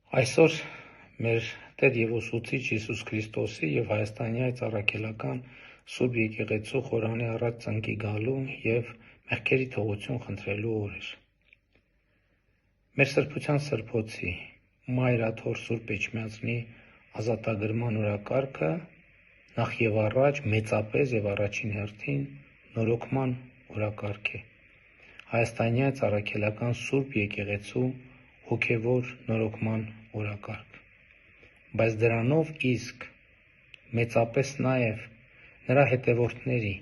Այսօր մեր Տեր և Ուսուցիչ Հիսուս Քրիստոսի և Հայաստանի Հայ Առաքելական Սուրբ Եկեղեցու խորանի առաջ ծնկի գալու և մեղքերի թողություն խնդրելու օր էր։ Մեր սրբության սրբոցի Մայրաթոր Սուրբ Էջմիածնի ազատագրման օրակարգը նախ և առաջ մեծապես և առաջին հերթին նորոգման օրակարգ է։ Հայաստանի Հայ Առաքելական Սուրբ Եկեղեցու հոգևոր նորոգման օրակարգ, բայց դրանով իսկ մեծապես նաև նրա հետևորդների,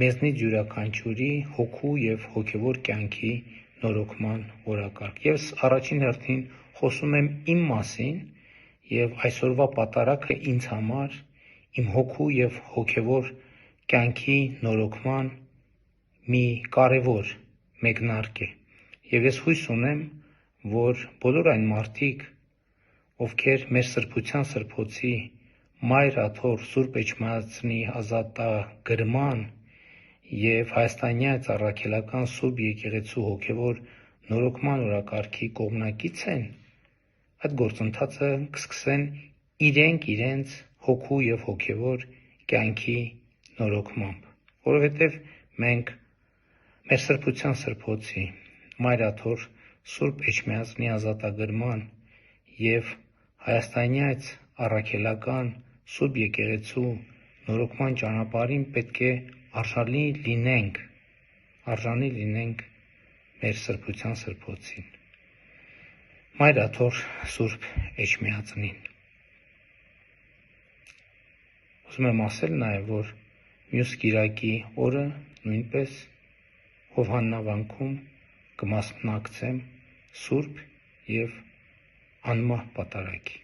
մեզնից յուրաքանչյուրի հոգու և հոգևոր կյանքի նորոգման օրակարգ։ Ես առաջին հերթին խոսում եմ իմ մասին և այսօրվա պատարագը ինձ համար իմ հոգու և հոգևոր կյանքի նորոգման մի կարևոր մեկնարկ է, և ես հույս ունեմ, որ բոլոր այն մարդիկ, ովքեր մեր սրբության սրբոցի Մայրաթոր Սուրբ Էջմիածնի ազատագրման և Հայաստանի Հայ Առաքելական Սուրբ Եկեղեցու հոգևոր նորոգման օրակարգի կողմնակից են, այդ գործընթացը կսկսեն իրենց հոգու և հոգևոր կյանքի նորոգմամբ, որովհետև մենք մեր սրբության սրբոցի Մայրաթոր Սուրբ Էջմիածնի ազատագրման և Հայաստանի Հայ Առաքելական Սուրբ Եկեղեցու նորոգման ճանապարհին պետք է արժանի լինենք մեր սրբության սրբոցին, Մայրաթոր Սուրբ Էջմիածնին։ Ուզում եմ ասել նաև, որ մյուս կիրակի օրը նույնպես Հովհաննավանքում կմասնակցեմ սուրբ և անմահ պատարագի։